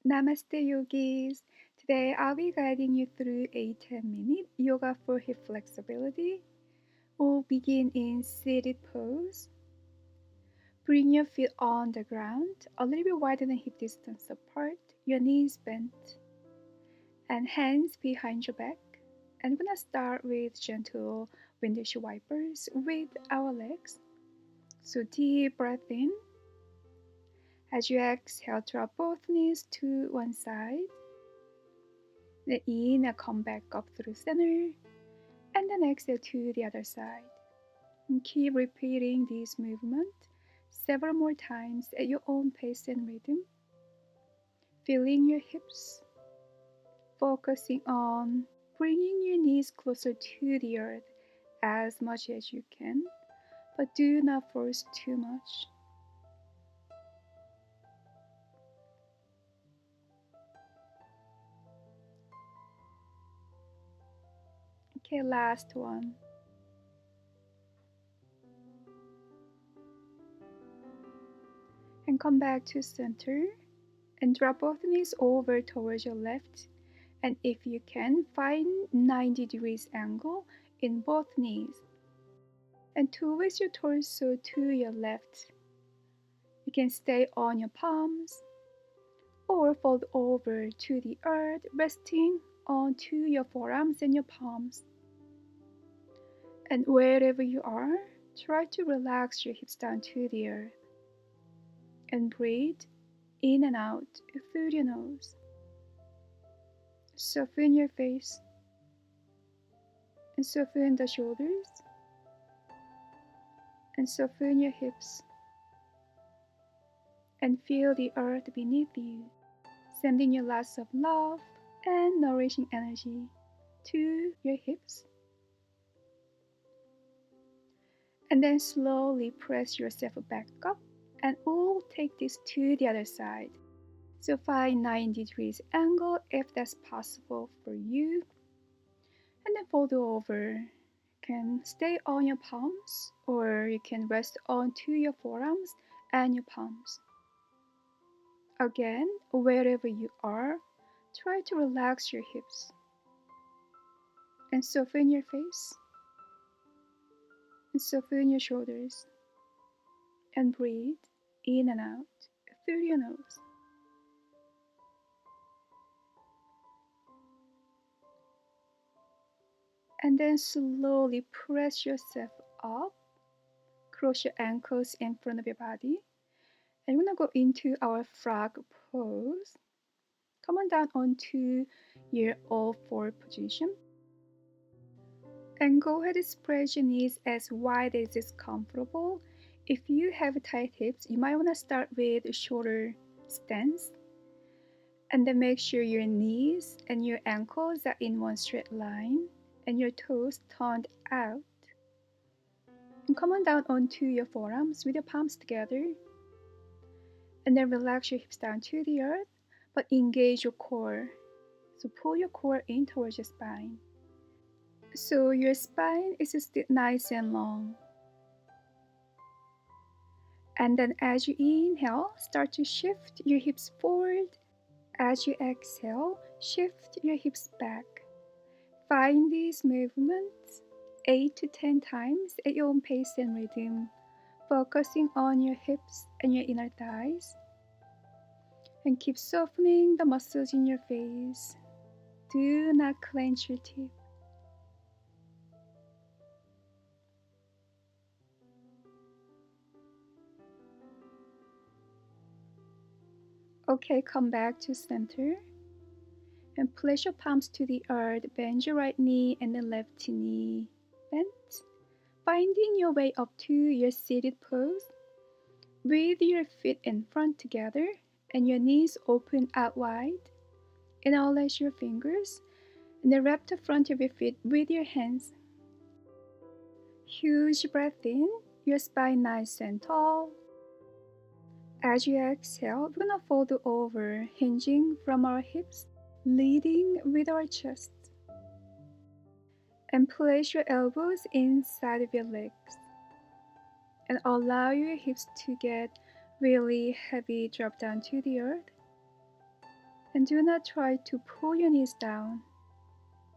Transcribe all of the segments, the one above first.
Namaste yogis. Today I'll be guiding you through a 10-minute yoga for hip flexibility. We'll begin in seated pose. Bring your feet on the ground, a little bit wider than hip distance apart, your knees bent, and hands behind your back. And we're gonna start with gentle windshield wipers with our legs. So deep breath in. As you exhale, drop both knees to one side. Then in and come back up through center. And then exhale to the other side. And keep repeating this movement several more times at your own pace and rhythm. Feeling your hips. Focusing on bringing your knees closer to the earth as much as you can, but do not force too much. Okay, last one. And come back to center and drop both knees over towards your left. And if you can, find 90 degrees angle in both knees. And twist your torso to your left. You can stay on your palms or fold over to the earth, resting onto your forearms and your palms. And wherever you are, try to relax your hips down to the earth. And breathe in and out through your nose. Soften your face. And soften the shoulders. And soften your hips. And feel the earth beneath you, sending you lots of love and nourishing energy to your hips. And then slowly press yourself back up, and we'll take this to the other side. So find 90 degrees angle if that's possible for you. And then fold over. You can stay on your palms, or you can rest onto your forearms and your palms. Again, wherever you are, try to relax your hips and soften your face and soften your shoulders and breathe in and out through your nose. And then slowly press yourself up, cross your ankles in front of your body. And we're gonna go into our frog pose. Come on down onto your all four position. And go ahead and spread your knees as wide as is comfortable. If you have tight hips, you might want to start with a shorter stance. And then make sure your knees and your ankles are in one straight line and your toes turned out. And come on down onto your forearms with your palms together. And then relax your hips down to the earth, but engage your core. So pull your core in towards your spine. So your spine is still nice and long. And then as you inhale, start to shift your hips forward. As you exhale, shift your hips back. Find these movements 8 to 10 times at your own pace and rhythm, focusing on your hips and your inner thighs. And keep softening the muscles in your face. Do not clench your teeth. Okay, come back to center. And place your palms to the earth. Bend your right knee and the left knee bent. Finding your way up to your seated pose. With your feet in front together and your knees open out wide. Interlace your fingers and then wrap the front of your feet with your hands. Huge breath in, your spine nice and tall. As you exhale, we're gonna fold over, hinging from our hips, leading with our chest. And place your elbows inside of your legs. And allow your hips to get really heavy, drop down to the earth. And do not try to pull your knees down.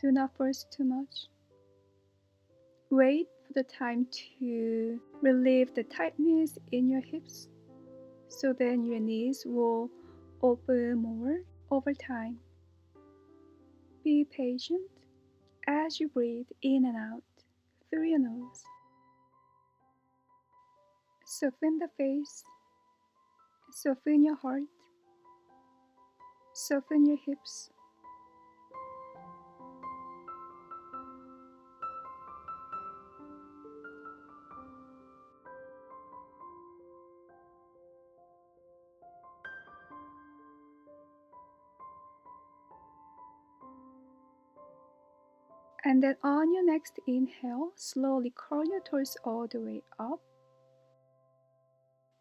Do not force too much. Wait for the time to relieve the tightness in your hips, so then your knees will open more over time. Be patient as you breathe in and out through your nose. Soften the face, soften your heart, soften your hips. And then on your next inhale, slowly curl your torso all the way up.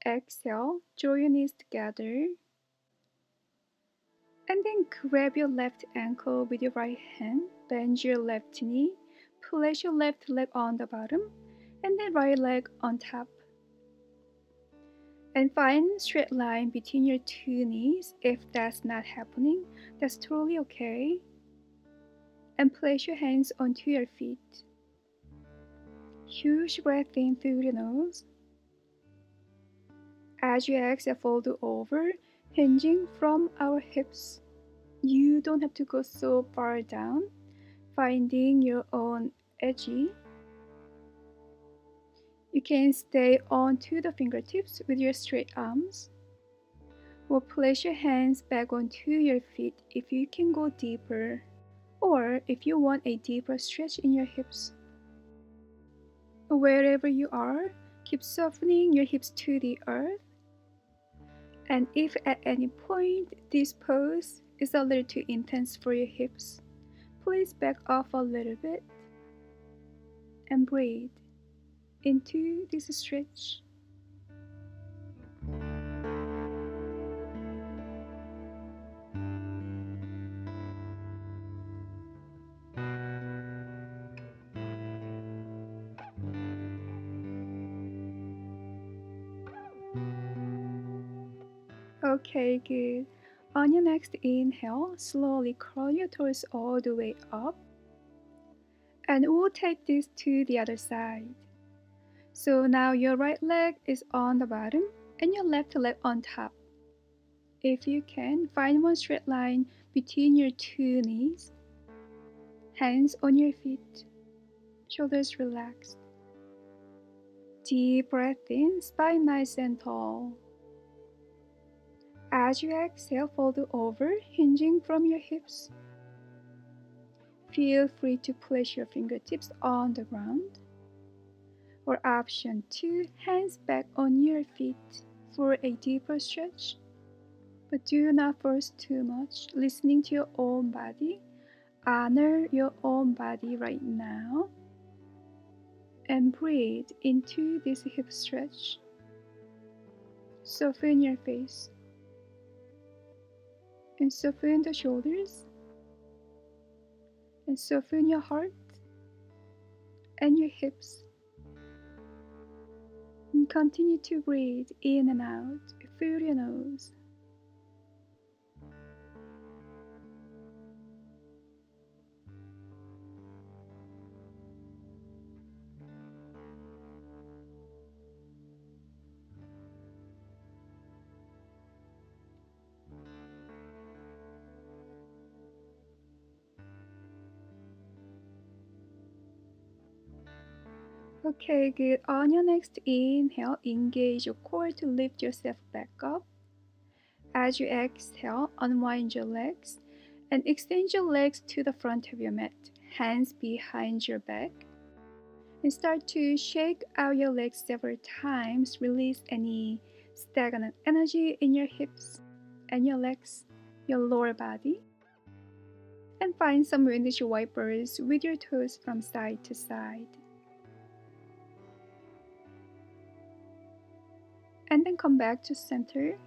Exhale, draw your knees together. And then grab your left ankle with your right hand, bend your left knee, place your left leg on the bottom, and then right leg on top. And find straight line between your two knees. If that's not happening, that's totally okay. And place your hands onto your feet. Huge breath in through the nose. As you exhale, fold over, hinging from our hips. You don't have to go so far down, finding your own edge. You can stay onto the fingertips with your straight arms, or place your hands back onto your feet if you can go deeper, or if you want a deeper stretch in your hips. Wherever you are, keep softening your hips to the earth. And if at any point this pose is a little too intense for your hips, please back off a little bit and breathe into this stretch. Okay, good. On your next inhale, slowly curl your toes all the way up. And we'll take this to the other side. So now your right leg is on the bottom and your left leg on top. If you can, find one straight line between your two knees. Hands on your feet. Shoulders relaxed. Deep breath in, spine nice and tall. As you exhale, fold over, hinging from your hips. Feel free to place your fingertips on the ground. Or option 2, hands back on your feet for a deeper stretch. But do not force too much, listening to your own body. Honor your own body right now. And breathe into this hip stretch. Soften your face. And soften the shoulders. And soften your heart and your hips. And continue to breathe in and out through your nose. Okay, good. On your next inhale, engage your core to lift yourself back up. As you exhale, unwind your legs and extend your legs to the front of your mat, hands behind your back. And start to shake out your legs several times. Release any stagnant energy in your hips and your legs, your lower body. And find some windshield wipers with your toes from side to side. And then come back to center.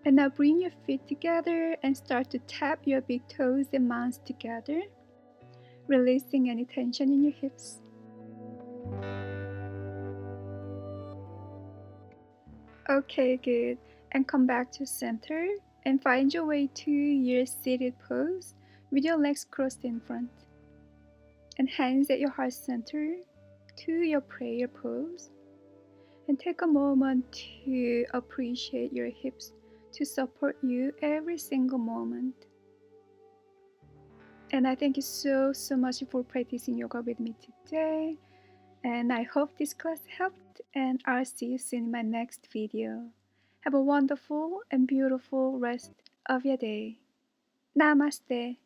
And now bring your feet together and start to tap your big toes and mounds together, releasing any tension in your hips. Okay, good. And come back to center And find your way to your seated pose with your legs crossed in front and hands at your heart center to your prayer pose. And take a moment to appreciate your hips to support you every single moment. And I thank you so much for practicing yoga with me today. And I hope this class helped, and I'll see you soon in my next video. Have a wonderful and beautiful rest of your day. Namaste.